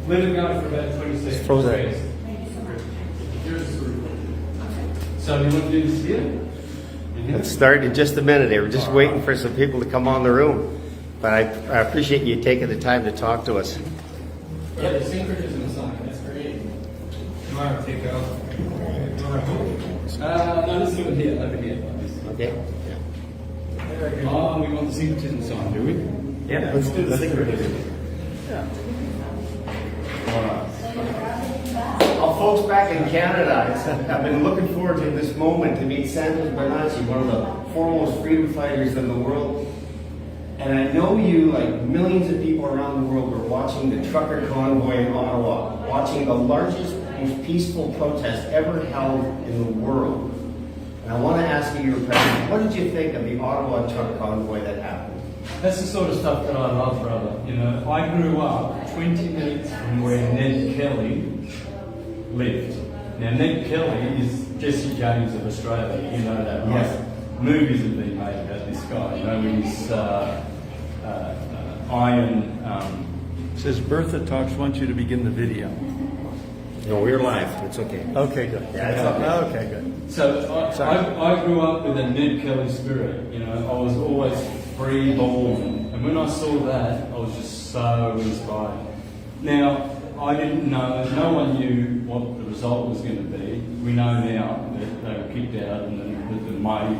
Let it go for about 20 seconds. Frozen. Yes. So you want to do this here? Let's start in just a minute here. We're just waiting for some people to come on the room. But I appreciate you taking the time to talk to us. Yeah, the syncretism sign, that's great. You want to take off? No, let's do it here, over here. Okay? Oh, we want the syncretism sign, do we? Yeah, let's do the syncretism. Yeah. Alright. Well, folks back in Canada, I've been looking forward to this moment to meet Santos Bonacci, one of the foremost freedom fighters in the world. And I know you, like millions of people around the world, were watching the trucker convoy in Ottawa, watching the largest, most peaceful protest ever held in the world. And I want to ask you your opinion. What did you think of the Ottawa truck convoy that happened? That's the sort of stuff that I love, brother. You know, I grew up 20 minutes from where Ned Kelly lived. Now, Ned Kelly is Jesse James of Australia. You know that, right? Yes. Movies have been made about this guy. You know, with his iron. Says Bertha Talks wants you to begin the video. No, we're live. It's okay. Okay, good. Yeah, it's okay. Okay, good. So I grew up with a Ned Kelly spirit. You know, I was always free-born, and when I saw that, I was just so inspired. Now, I didn't know, no one knew what the result was going to be. We know now that they were kicked out, and with the mighty,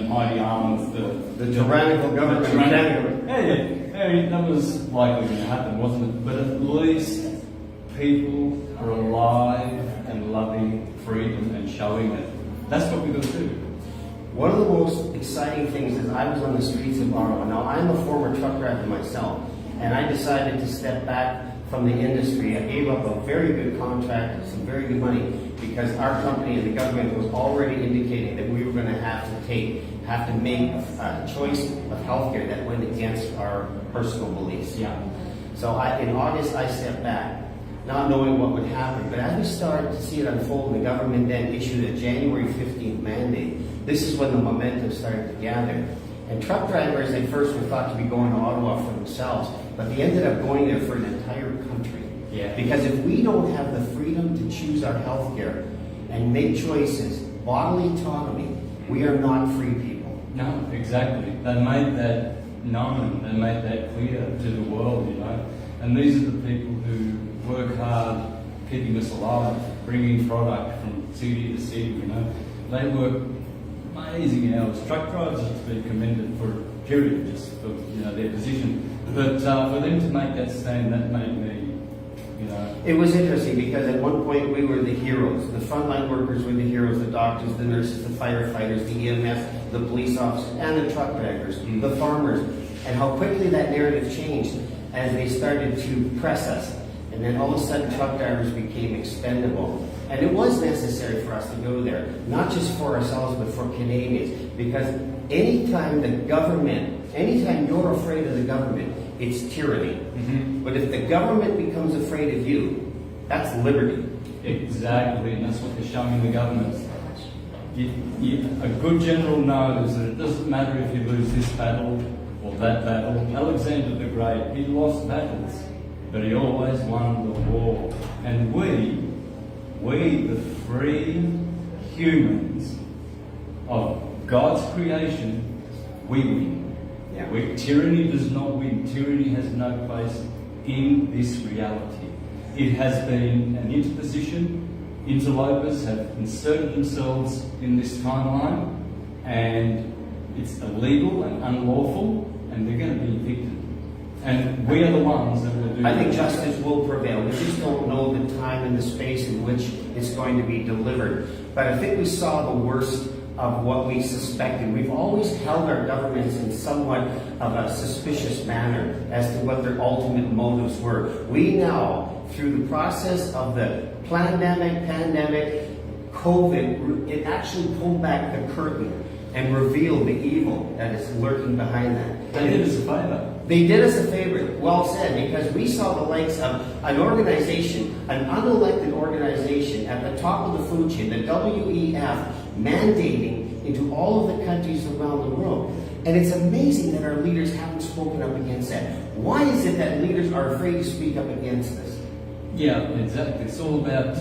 mighty arm of The tyrannical government. Yeah, that was likely going to happen, wasn't it? But at least people are alive and loving freedom and showing it. That's what we've got to do. One of the most exciting things is I was on the streets of Ottawa. Now, I'm a former truck driver myself, and I decided to step back from the industry. I gave up a very good contract and some very good money because our company and the government was already indicating that we were going to have to make a choice of healthcare that went against our personal beliefs. Yeah. So in August, I stepped back, not knowing what would happen. But as we started to see it unfold, the government then issued a January 15th mandate. This is when the momentum started to gather. And truck drivers, they first were thought to be going to Ottawa for themselves, but they ended up going there for an entire country. Yeah. Because if we don't have the freedom to choose our health care and make choices, bodily autonomy, we are not free people. No, exactly. They made that known, they made that clear to the world, you know. And these are the people who work hard, keeping us alive, bringing product from city to city, you know. They work amazing hours. Truck drivers are to be commended for period, just for their position. But for them to make that stand, that made me, It was interesting because at one point we were the heroes. The frontline workers were the heroes, the doctors, the nurses, the firefighters, the EMS, the police officers, and the truck drivers, the farmers. And how quickly that narrative changed as they started to press us. And then all of a sudden truck drivers became expendable. And it was necessary for us to go there, not just for ourselves, but for Canadians. Because anytime you're afraid of the government, it's tyranny. Mm-hmm. But if the government becomes afraid of you, that's liberty. Exactly, and that's what they're showing the government. A good general knows that it doesn't matter if you lose this battle or that battle. Alexander the Great, he lost battles, but he always won the war. And we, the free humans of God's creation, we win. Yeah. Tyranny does not win. Tyranny has no place in this reality. It has been an interposition. Interlopers have inserted themselves in this timeline, and it's illegal and unlawful, and they're going to be evicted. And we are the ones that will do I think justice will prevail. We just don't know the time and the space in which it's going to be delivered. But I think we saw the worst of what we suspected. We've always held our governments in somewhat of a suspicious manner as to what their ultimate motives were. We now, through the process of the pandemic, COVID, it actually pulled back the curtain and revealed the evil that is lurking behind that. They did us a favour. They did us a favor, well said, because we saw the likes of an organization, an unelected organization at the top of the food chain, the WEF, mandating into all of the countries around the world. And it's amazing that our leaders haven't spoken up against that. Why is it that leaders are afraid to speak up against this? Yeah, exactly. It's all about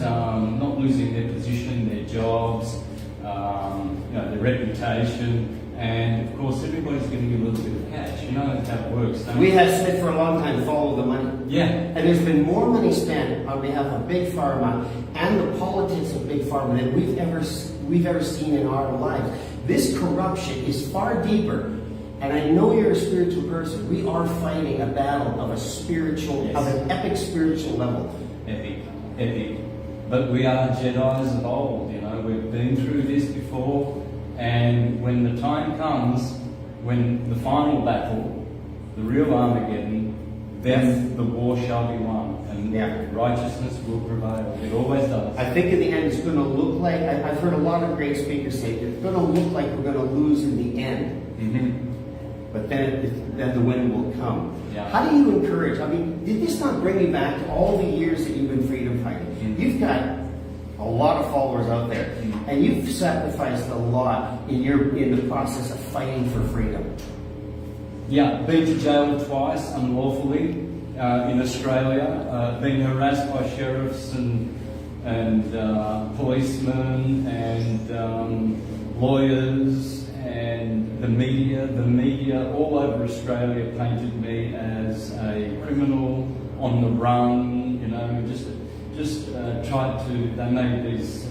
not losing their position, their jobs, their reputation, and of course everybody's getting a little bit of cash. You know how it works, don't We you? have said for a long time, follow the money. Yeah. And there's been more money spent on behalf of Big Pharma and the politics of Big Pharma than we've ever seen in our lives. This corruption is far deeper. And I know you're a spiritual person. We are fighting a battle of a spiritual, Yes. of an epic spiritual level. Epic. But we are Jedis of old, you know, we've been through this before, and when the time comes, when the final battle, the real Armageddon, then the war shall be won, and righteousness will prevail. It always does. I think in the end it's going to look like, I've heard a lot of great speakers say, it's going to look like we're going to lose in the end. Mm-hmm. But then the win will come. Yeah. How do you encourage? I mean, did this not bring you back to all the years that you've been freedom fighting? Mm-hmm. You've got a lot of followers out there, Mm-hmm. and you've sacrificed a lot in the process of fighting for freedom. Yeah, been to jail twice unlawfully in Australia, been harassed by sheriffs and policemen and lawyers and the media. The media all over Australia painted me as a criminal on the run, you know, just tried to, they made these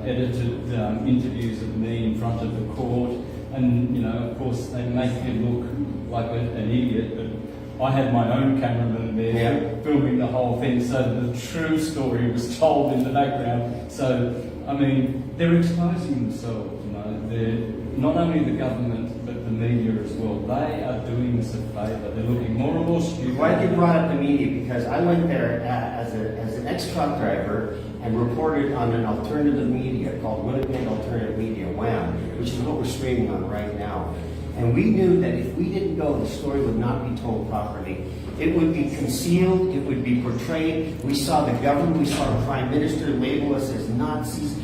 edited interviews of me in front of the court, and you know, of course they make you look like an idiot, but I had my own cameraman there filming the whole thing, so the true story was told in the background. So I mean, they're exposing themselves, you know, they're not only the government but the media as well. They are doing us a favour. They're looking more and more stupid. Why you brought up the media? Because I went there as an ex-truck driver and reported on an alternative media called Winnipeg Alternative Media, WAM, which is what we're streaming on right now. And we knew that if we didn't go, the story would not be told properly. It would be concealed, it would be portrayed. We saw the government, we saw the Prime Minister label us as Nazis,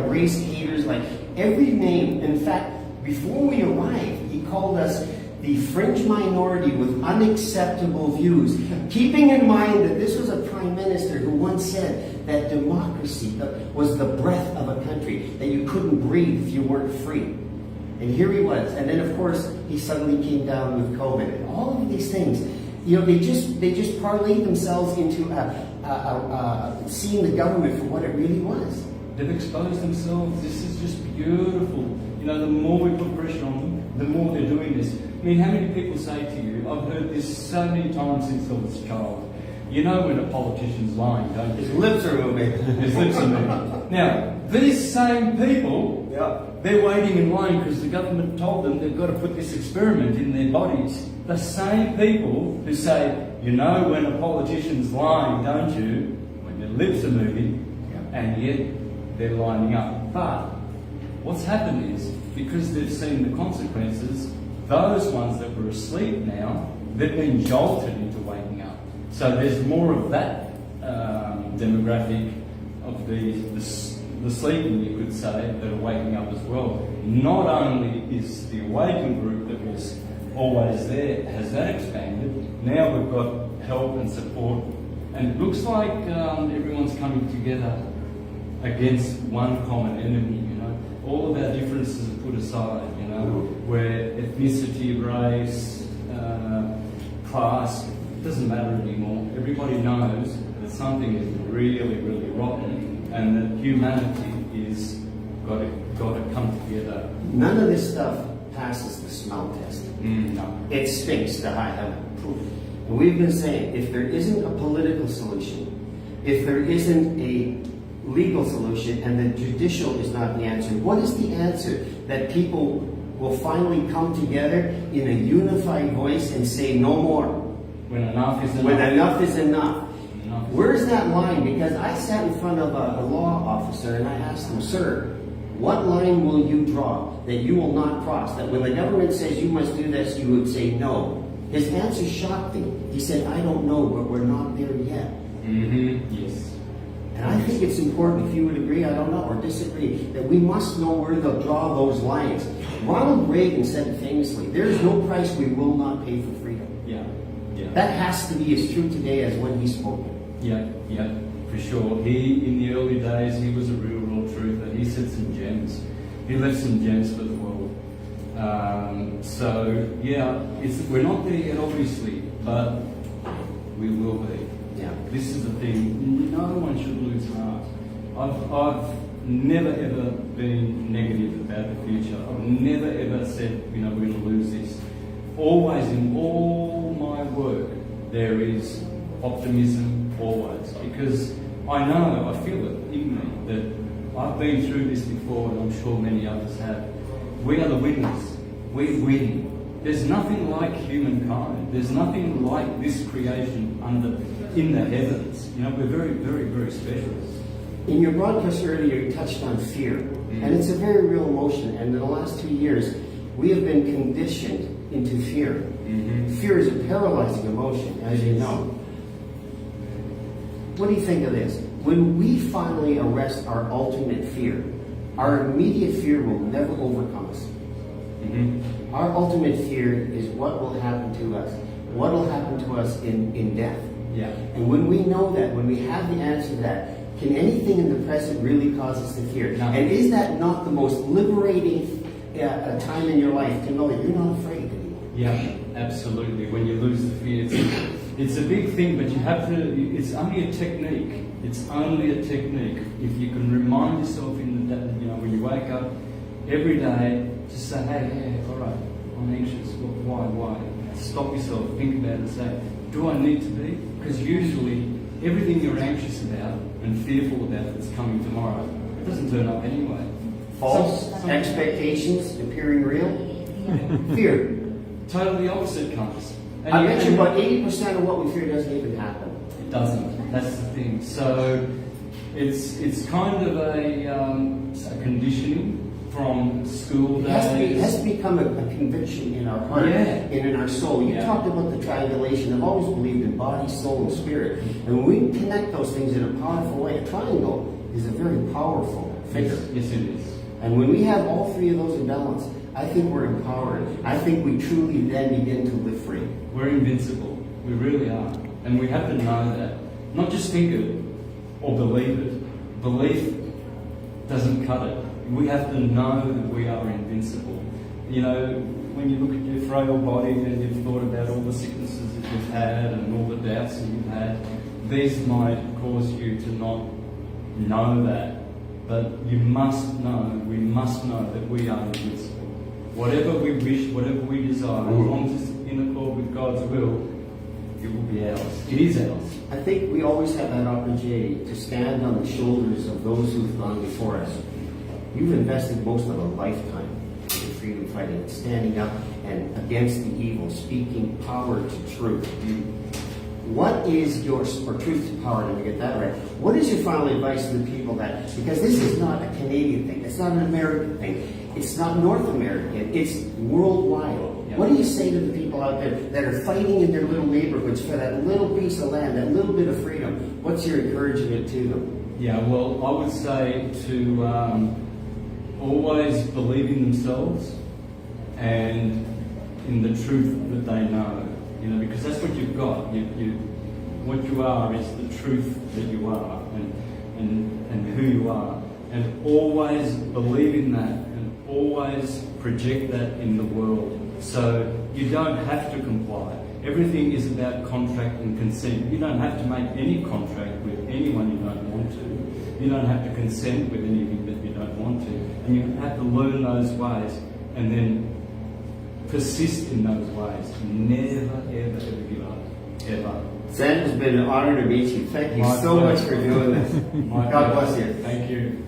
race haters, like every name. In fact, before we arrived, he called us the fringe minority with unacceptable views, keeping in mind that this was a Prime Minister who once said that democracy was the breath of a country, that you couldn't breathe if you weren't free. And here he was. And then, of course, he suddenly came down with COVID. And all of these things, you know, they just parlayed themselves into seeing the government for what it really was. They've exposed themselves. This is just beautiful. You know, the more we put pressure on them, the more they're doing this. I mean, how many people say to you, I've heard this so many times since I was a child, you know when a politician's lying, don't you? His lips are moving. His lips are moving. Now, these same people, they're waiting in line because the government told them they've got to put this experiment in their bodies. The same people who say, you know when a politician's lying, don't you? When their lips are moving, and yet they're lining up. But what's happened is, because they've seen the consequences, those ones that were asleep now, they've been jolted into waking up. So there's more of that demographic of the sleeping, you could say, that are waking up as well. Not only is the awakened group that was always there, has that expanded, now we've got help and support, and it looks like everyone's coming together against one common enemy, you know. All of our differences are put aside, you know, where ethnicity, race, class, it doesn't matter anymore. Everybody knows that something is really, really rotten, and that humanity is got to come together. None of this stuff passes the smell test. No. It stinks to high heaven. And we've been saying, if there isn't a political solution, if there isn't a legal solution, and the judicial is not the answer, what is the answer? That people will finally come together in a unified voice and say no more. When enough is enough. When enough is enough. Enough. Where's that line? Because I sat in front of a law officer and I asked him, sir, what line will you draw that you will not cross? That when the government says you must do this, you would say no. His answer shocked me. He said, I don't know, but we're not there yet. Mm-hmm. Yes. And I think it's important, if you would agree, I don't know, or disagree, that we must know where to draw those lines. Ronald Reagan said it famously, there's no price we will not pay for freedom. Yeah. Yeah. That has to be as true today as when he spoke it. Yeah, for sure. He, in the early days, he was a real truther. He said some gems. He left some gems for the world. So, yeah, we're not there yet, obviously, but we will be. Yeah. This is the thing. No one should lose heart. I've never ever been negative about the future. I've never ever said, we're going to lose this. Always in all my work, there is optimism, always. Because I know, I feel it in me, that I've been through this before, and I'm sure many others have. We are the winners. We win. There's nothing like humankind. There's nothing like this creation in the heavens. We're very, very, very special. In your broadcast earlier, you touched on fear. And it's a very real emotion. And in the last 2 years, we have been conditioned into fear. Fear is a paralyzing emotion, as you know. What do you think of this? When we finally arrest our ultimate fear, our immediate fear will never overcome us. Our ultimate fear is what will happen to us. What will happen to us in death. Yeah. And when we know that, when we have the answer to that, can anything in the present really cause us to fear? No. And is that not the most liberating time in your life to know that you're not afraid anymore? Yeah, absolutely. When you lose the fear, it's a big thing, but you have to. It's only a technique. It's only a technique. If you can remind yourself in the day, when you wake up every day, just say, hey, all right, I'm anxious. Why? Stop yourself, think about it, and say, do I need to be? Because usually everything you're anxious about and fearful about that's coming tomorrow, it doesn't turn up anyway. False expectations appearing real. Fear. Totally opposite comes. And I bet you about 80% of what we fear doesn't even happen. It doesn't. That's the thing. So it's kind of a conditioning from school days. It has to become a conviction in our heart and in our soul. You talked about the triangulation. I've always believed in body, soul, and spirit. And when we connect those things in a powerful way, a triangle is a very powerful figure. Yes, it is. And when we have all three of those in balance, I think we're empowered. I think we truly then begin to live free. We're invincible. We really are. And we have to know that. Not just think it or believe it. Belief doesn't cut it. We have to know that we are invincible. When you look at your frail body and you've thought about all the sicknesses that you've had and all the doubts that you've had, these might cause you to not know that. But you must know, we must know that we are invincible. Whatever we wish, whatever we desire, as long as it's in accord with God's will, it will be ours. It is ours. I think we always have that opportunity to stand on the shoulders of those who've gone before us. You've invested most of a lifetime in freedom fighting, standing up and against the evil, speaking power to truth. What is your, or truth to power, let me get that right. What is your final advice to the people that, because this is not a Canadian thing, it's not an American thing, it's not North American, it's worldwide. What do you say to the people out there that are fighting in their little neighborhoods for that little piece of land, that little bit of freedom? What's your encouragement to them? Yeah, well, I would say to always believe in themselves and in the truth that they know. Because that's what you've got. What you are is the truth that you are and who you are. And always believe in that and always project that in the world. So you don't have to comply. Everything is about contract and consent. You don't have to make any contract with anyone you don't want to. You don't have to consent with anything that you don't want to. And you have to learn those ways and then persist in those ways. Never, ever, ever give up. Ever. Santos, it's been an honor to meet you. Thank you so much for doing this. God bless you. Thank you.